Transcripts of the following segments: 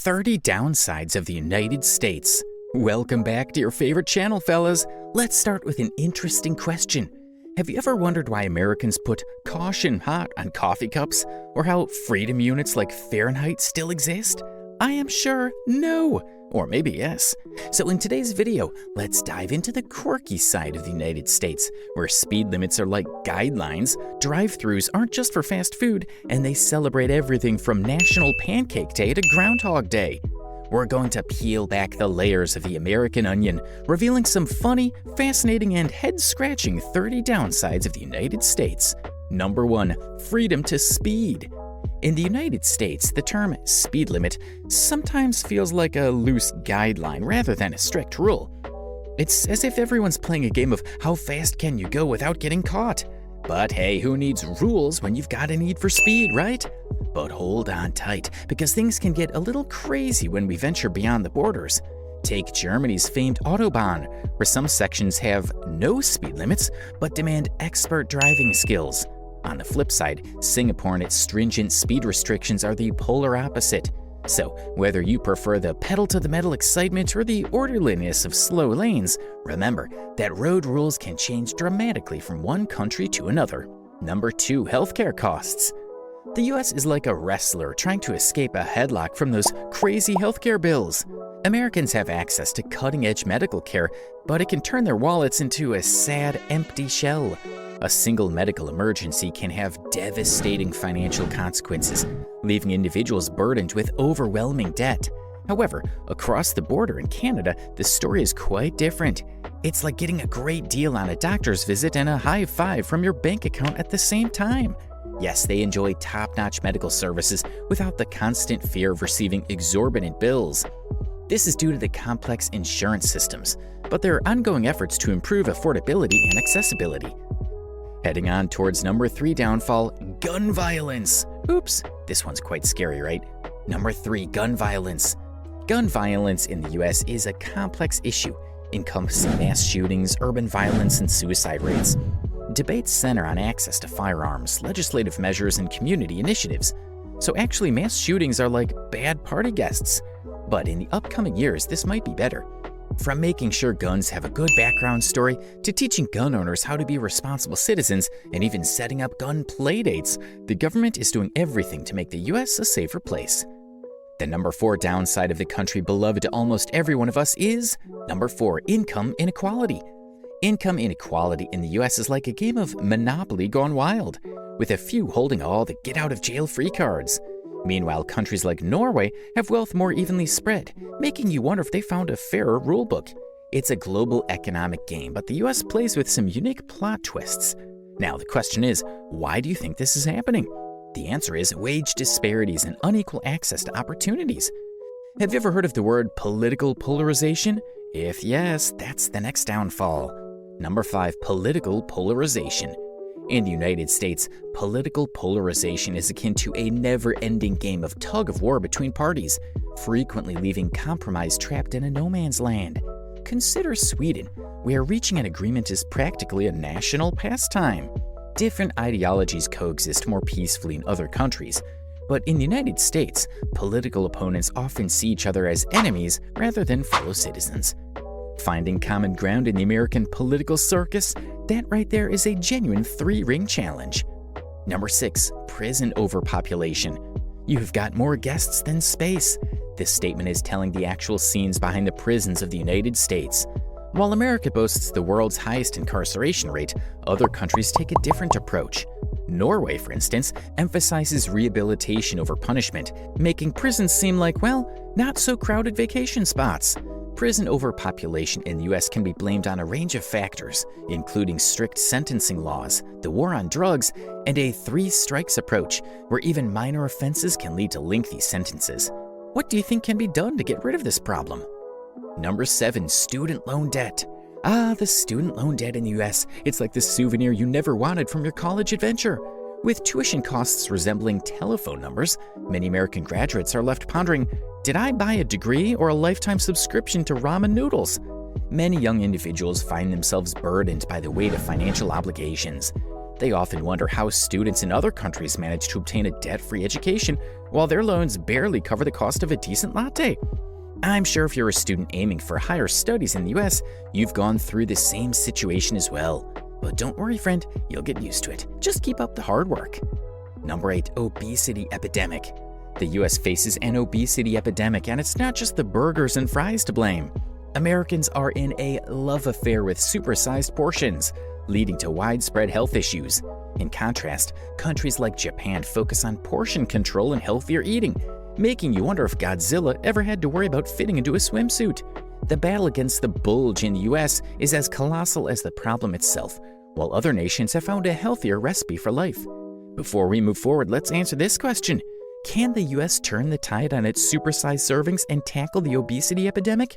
30 Downsides of the United States. Welcome back to your favorite channel, fellas. Let's start with an interesting question. Have you ever wondered why Americans put caution hot on coffee cups, or how freedom units like Fahrenheit still exist? I am sure no, or maybe yes. So in today's video, let's dive into the quirky side of the United States, where speed limits are like guidelines, drive-thrus aren't just for fast food, and they celebrate everything from National Pancake Day to Groundhog Day. We're going to peel back the layers of the American onion, revealing some funny, fascinating, and head-scratching 30 downsides of the United States. Number 1. Freedom to speed. In the United States, the term speed limit sometimes feels like a loose guideline rather than a strict rule. It's as if everyone's playing a game of how fast can you go without getting caught. But hey, who needs rules when you've got a need for speed, right? But hold on tight, because things can get a little crazy when we venture beyond the borders. Take Germany's famed Autobahn, where some sections have no speed limits but demand expert driving skills. On the flip side, Singapore and its stringent speed restrictions are the polar opposite. So, whether you prefer the pedal-to-the-metal excitement or the orderliness of slow lanes, remember that road rules can change dramatically from one country to another. Number 2. Healthcare costs. The US is like a wrestler trying to escape a headlock from those crazy healthcare bills. Americans have access to cutting-edge medical care, but it can turn their wallets into a sad, empty shell. A single medical emergency can have devastating financial consequences, leaving individuals burdened with overwhelming debt. However, across the border in Canada, the story is quite different. It's like getting a great deal on a doctor's visit and a high five from your bank account at the same time. Yes, they enjoy top-notch medical services without the constant fear of receiving exorbitant bills. This is due to the complex insurance systems, but there are ongoing efforts to improve affordability and accessibility. Heading on towards number 3 downfall, gun violence. Oops, this one's quite scary, right? Number 3, gun violence. Gun violence in the US is a complex issue, encompassing mass shootings, urban violence, and suicide rates. Debates center on access to firearms, legislative measures, and community initiatives. So actually, mass shootings are like bad party guests. But in the upcoming years, this might be better. From making sure guns have a good background story, to teaching gun owners how to be responsible citizens, and even setting up gun playdates, the government is doing everything to make the US a safer place. The number 4 downside of the country beloved to almost every one of us is, number 4, income inequality. Income inequality in the US is like a game of Monopoly gone wild, with a few holding all the get-out-of-jail-free cards. Meanwhile, countries like Norway have wealth more evenly spread, making you wonder if they found a fairer rulebook. It's a global economic game, but the US plays with some unique plot twists. Now, the question is, why do you think this is happening? The answer is wage disparities and unequal access to opportunities. Have you ever heard of the word political polarization? If yes, that's the next downfall. Number 5, political polarization. In the United States, political polarization is akin to a never-ending game of tug-of-war between parties, frequently leaving compromise trapped in a no-man's land. Consider Sweden, where reaching an agreement is practically a national pastime. Different ideologies coexist more peacefully in other countries, but in the United States, political opponents often see each other as enemies rather than fellow citizens. Finding common ground in the American political circus? That right there is a genuine 3-ring challenge. Number 6, prison overpopulation. You've got more guests than space. This statement is telling the actual scenes behind the prisons of the United States. While America boasts the world's highest incarceration rate, other countries take a different approach. Norway, for instance, emphasizes rehabilitation over punishment, making prisons seem like, well, not so crowded vacation spots. Prison overpopulation in the US can be blamed on a range of factors, including strict sentencing laws, the war on drugs, and a 3-strikes approach, where even minor offenses can lead to lengthy sentences. What do you think can be done to get rid of this problem? Number 7, student loan debt. The student loan debt in the US, it's like the souvenir you never wanted from your college adventure. With tuition costs resembling telephone numbers, many American graduates are left pondering, did I buy a degree or a lifetime subscription to ramen noodles? Many young individuals find themselves burdened by the weight of financial obligations. They often wonder how students in other countries manage to obtain a debt-free education while their loans barely cover the cost of a decent latte. I'm sure if you're a student aiming for higher studies in the US, you've gone through the same situation as well. But don't worry, friend, you'll get used to it. Just keep up the hard work. Number 8, obesity epidemic. The US faces an obesity epidemic, and it's not just the burgers and fries to blame. Americans are in a love affair with supersized portions, leading to widespread health issues. In contrast, countries like Japan focus on portion control and healthier eating, making you wonder if Godzilla ever had to worry about fitting into a swimsuit. The battle against the bulge in the US is as colossal as the problem itself, while other nations have found a healthier recipe for life. Before we move forward, let's answer this question. Can the US turn the tide on its supersized servings and tackle the obesity epidemic?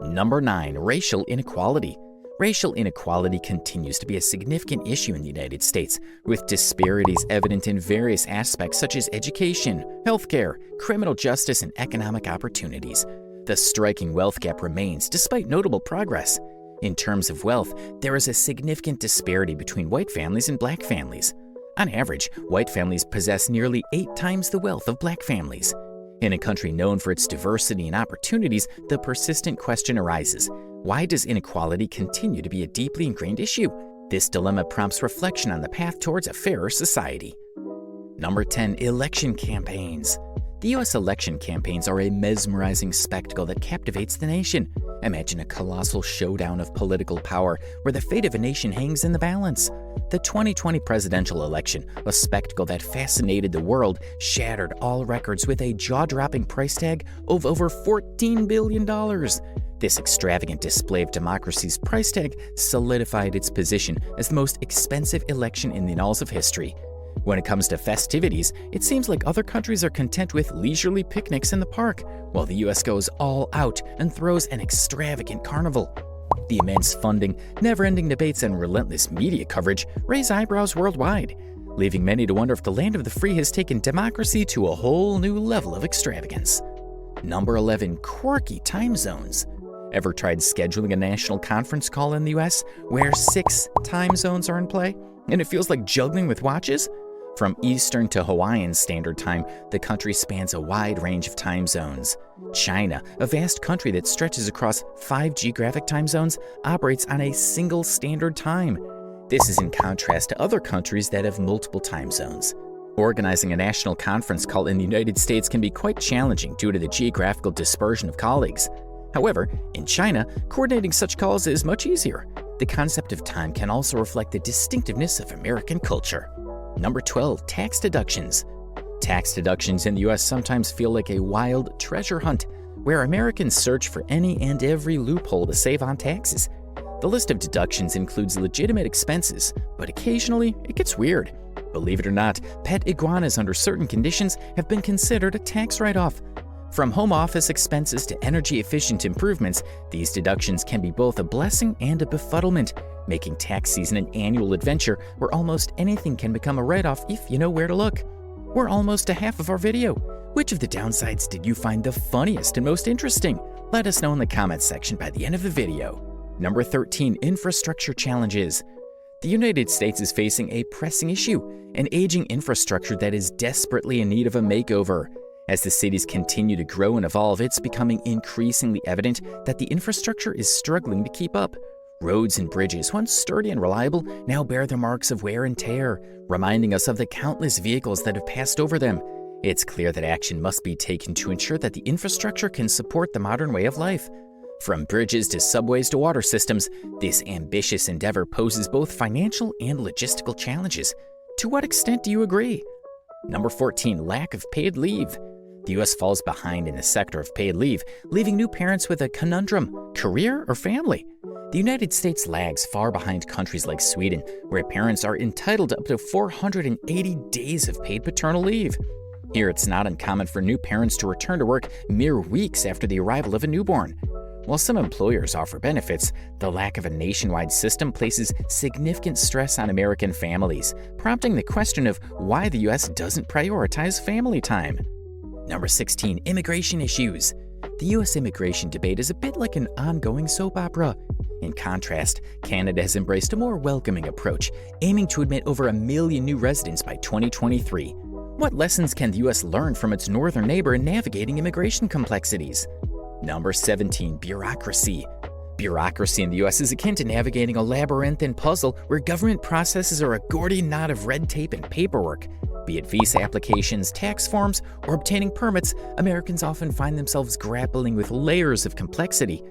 Number 9, racial inequality. Racial inequality continues to be a significant issue in the United States, with disparities evident in various aspects such as education, healthcare, criminal justice, and economic opportunities. The striking wealth gap remains despite notable progress. In terms of wealth, there is a significant disparity between white families and black families. On average, white families possess nearly 8 times the wealth of black families. In a country known for its diversity and opportunities, the persistent question arises: why does inequality continue to be a deeply ingrained issue? This dilemma prompts reflection on the path towards a fairer society. Number 10, election campaigns. The US election campaigns are a mesmerizing spectacle that captivates the nation. Imagine a colossal showdown of political power where the fate of a nation hangs in the balance. The 2020 presidential election, a spectacle that fascinated the world, shattered all records with a jaw-dropping price tag of over $14 billion. This extravagant display of democracy's price tag solidified its position as the most expensive election in the annals of history. When it comes to festivities, it seems like other countries are content with leisurely picnics in the park, while the US goes all out and throws an extravagant carnival. The immense funding, never-ending debates, and relentless media coverage raise eyebrows worldwide, leaving many to wonder if the land of the free has taken democracy to a whole new level of extravagance. Number 11, quirky time zones. Ever tried scheduling a national conference call in the US where 6 time zones are in play, and it feels like juggling with watches? From Eastern to Hawaiian Standard Time, the country spans a wide range of time zones. China, a vast country that stretches across 5 geographic time zones, operates on a single standard time. This is in contrast to other countries that have multiple time zones. Organizing a national conference call in the United States can be quite challenging due to the geographical dispersion of colleagues. However, in China, coordinating such calls is much easier. The concept of time can also reflect the distinctiveness of American culture. Number 12, tax deductions. Tax deductions in the US sometimes feel like a wild treasure hunt, where Americans search for any and every loophole to save on taxes. The list of deductions includes legitimate expenses, but occasionally it gets weird. Believe it or not, pet iguanas under certain conditions have been considered a tax write-off. From home office expenses to energy-efficient improvements, these deductions can be both a blessing and a befuddlement, making tax season an annual adventure where almost anything can become a write-off if you know where to look. We're almost to half of our video. Which of the downsides did you find the funniest and most interesting? Let us know in the comments section by the end of the video. Number 13, infrastructure challenges. The United States is facing a pressing issue, an aging infrastructure that is desperately in need of a makeover. As the cities continue to grow and evolve, it's becoming increasingly evident that the infrastructure is struggling to keep up. Roads and bridges, once sturdy and reliable, now bear the marks of wear and tear, reminding us of the countless vehicles that have passed over them. It's clear that action must be taken to ensure that the infrastructure can support the modern way of life. From bridges to subways to water systems, this ambitious endeavor poses both financial and logistical challenges. To what extent do you agree? Number 14, lack of paid leave. The US falls behind in the sector of paid leave, leaving new parents with a conundrum: career or family? The United States lags far behind countries like Sweden, where parents are entitled to up to 480 days of paid paternal leave. Here, it's not uncommon for new parents to return to work mere weeks after the arrival of a newborn. While some employers offer benefits, the lack of a nationwide system places significant stress on American families, prompting the question of why the US doesn't prioritize family time. Number 16, immigration issues. The US immigration debate is a bit like an ongoing soap opera. In contrast, Canada has embraced a more welcoming approach, aiming to admit over 1 million new residents by 2023. What lessons can the U.S. learn from its northern neighbor in navigating immigration complexities? Number 17. Bureaucracy. Bureaucracy in the U.S. is akin to navigating a labyrinthine puzzle where government processes are a Gordian knot of red tape and paperwork. Be it visa applications, tax forms, or obtaining permits, Americans often find themselves grappling with layers of complexity.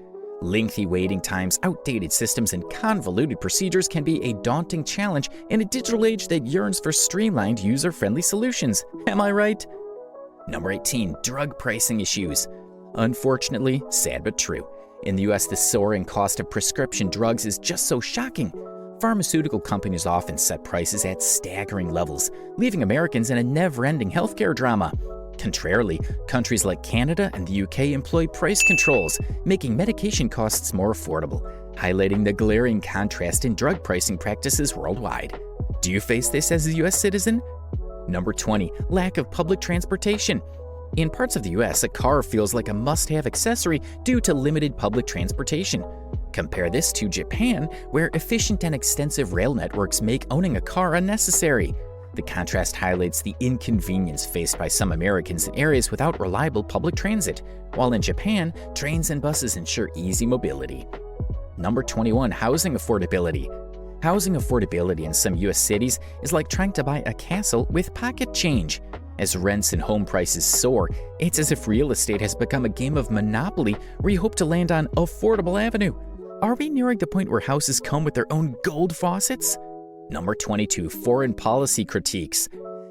Lengthy waiting times, outdated systems, and convoluted procedures can be a daunting challenge in a digital age that yearns for streamlined, user-friendly solutions. Am I right? Number 18. Drug pricing issues. Unfortunately, sad but true. In the U.S., the soaring cost of prescription drugs is just so shocking. Pharmaceutical companies often set prices at staggering levels, leaving Americans in a never-ending healthcare drama. Contrarily, countries like Canada and the UK employ price controls, making medication costs more affordable, highlighting the glaring contrast in drug pricing practices worldwide. Do you face this as a US citizen? Number 20. Lack of public transportation. In parts of the US, a car feels like a must-have accessory due to limited public transportation. Compare this to Japan, where efficient and extensive rail networks make owning a car unnecessary. The contrast highlights the inconvenience faced by some Americans in areas without reliable public transit, while in Japan, trains and buses ensure easy mobility. Number 21. Housing affordability. Housing affordability in some U.S. cities is like trying to buy a castle with pocket change. As rents and home prices soar, it's as if real estate has become a game of Monopoly where you hope to land on affordable avenue. Are we nearing the point where houses come with their own gold faucets? Number 22. Foreign policy critiques.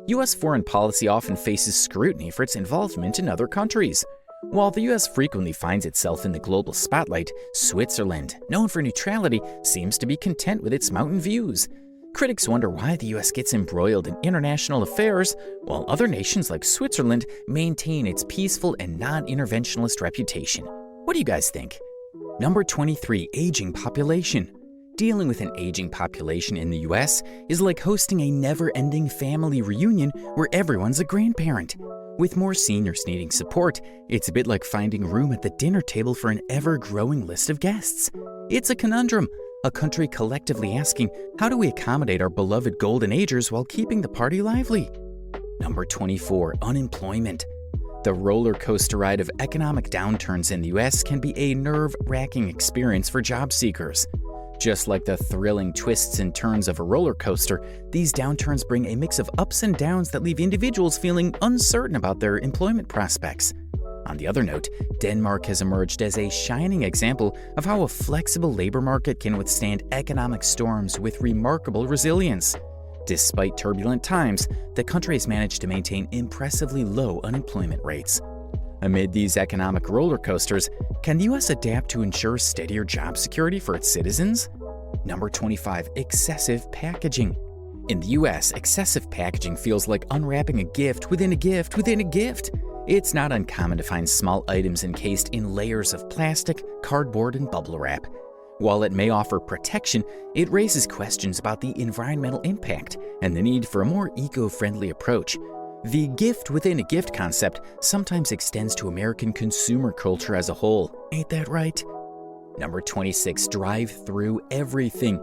U.S. foreign policy often faces scrutiny for its involvement in other countries. While the U.S. frequently finds itself in the global spotlight, Switzerland, known for neutrality, seems to be content with its mountain views. Critics wonder why the U.S. gets embroiled in international affairs, while other nations like Switzerland maintain its peaceful and non-interventionist reputation. What do you guys think? Number 23. Aging population. Dealing with an aging population in the U.S. is like hosting a never-ending family reunion where everyone's a grandparent. With more seniors needing support, it's a bit like finding room at the dinner table for an ever-growing list of guests. It's a conundrum, a country collectively asking, how do we accommodate our beloved golden agers while keeping the party lively? Number 24. Unemployment. The roller coaster ride of economic downturns in the U.S. can be a nerve-wracking experience for job seekers. Just like the thrilling twists and turns of a roller coaster, these downturns bring a mix of ups and downs that leave individuals feeling uncertain about their employment prospects. On the other note, Denmark has emerged as a shining example of how a flexible labor market can withstand economic storms with remarkable resilience. Despite turbulent times, the country has managed to maintain impressively low unemployment rates. Amid these economic roller coasters, can the U.S. adapt to ensure steadier job security for its citizens? Number 25. Excessive packaging. In the U.S., excessive packaging feels like unwrapping a gift within a gift within a gift. It's not uncommon to find small items encased in layers of plastic, cardboard, and bubble wrap. While it may offer protection, it raises questions about the environmental impact and the need for a more eco-friendly approach. The gift within a gift concept sometimes extends to American consumer culture as a whole. Ain't that right? Number 26. Drive-through everything.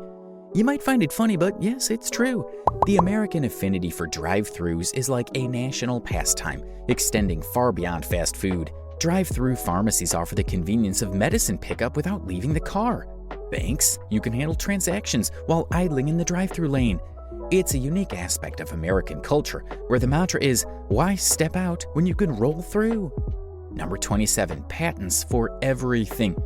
You might find it funny, but yes, it's true. The American affinity for drive-thrus is like a national pastime, extending far beyond fast food. Drive-through pharmacies offer the convenience of medicine pickup without leaving the car. Banks, you can handle transactions while idling in the drive-through lane. It's a unique aspect of American culture where the mantra is, why step out when you can roll through? Number 27. Patents for everything.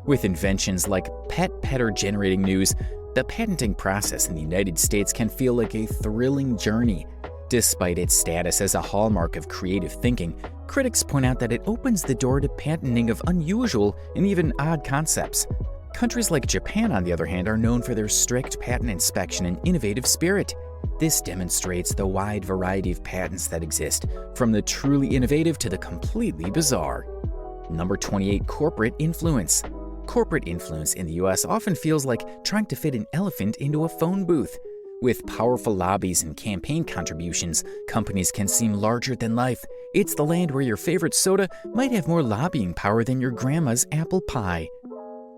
With inventions like pet-petter generating news, the patenting process in the United States can feel like a thrilling journey. Despite its status as a hallmark of creative thinking, critics point out that it opens the door to patenting of unusual and even odd concepts. Countries like Japan, on the other hand, are known for their strict patent inspection and innovative spirit. This demonstrates the wide variety of patents that exist, from the truly innovative to the completely bizarre. Number 28. Corporate influence. Corporate influence in the U.S. often feels like trying to fit an elephant into a phone booth. With powerful lobbies and campaign contributions, companies can seem larger than life. It's the land where your favorite soda might have more lobbying power than your grandma's apple pie.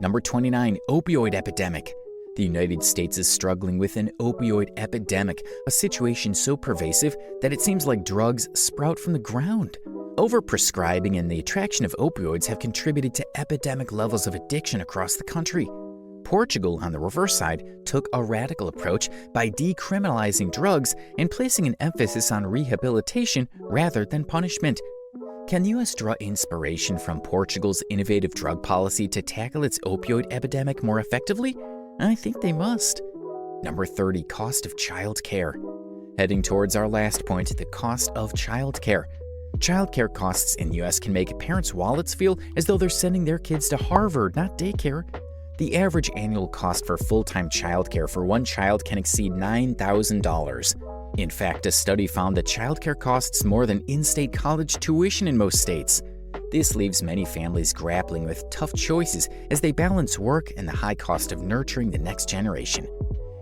Number 29, opioid epidemic. The United States is struggling with an opioid epidemic, a situation so pervasive that it seems like drugs sprout from the ground. Overprescribing and the attraction of opioids have contributed to epidemic levels of addiction across the country. Portugal, on the reverse side, took a radical approach by decriminalizing drugs and placing an emphasis on rehabilitation rather than punishment. Can the U.S. draw inspiration from Portugal's innovative drug policy to tackle its opioid epidemic more effectively? I think they must. Number 30, cost of childcare. Heading towards our last point, the cost of childcare. Childcare costs in the U.S. can make parents' wallets feel as though they're sending their kids to Harvard, not daycare. The average annual cost for full-time childcare for one child can exceed $9,000. In fact, a study found that childcare costs more than in-state college tuition in most states. This leaves many families grappling with tough choices as they balance work and the high cost of nurturing the next generation.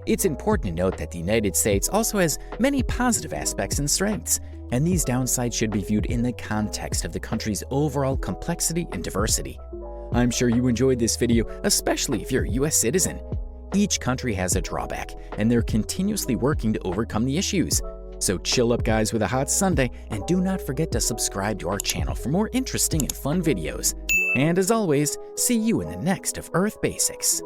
It's important to note that the United States also has many positive aspects and strengths, and these downsides should be viewed in the context of the country's overall complexity and diversity. I'm sure you enjoyed this video, especially if you're a US citizen. Each country has a drawback, and they're continuously working to overcome the issues. So chill up, guys, with a hot Sunday, and do not forget to subscribe to our channel for more interesting and fun videos. And as always, see you in the next of Earth Basics.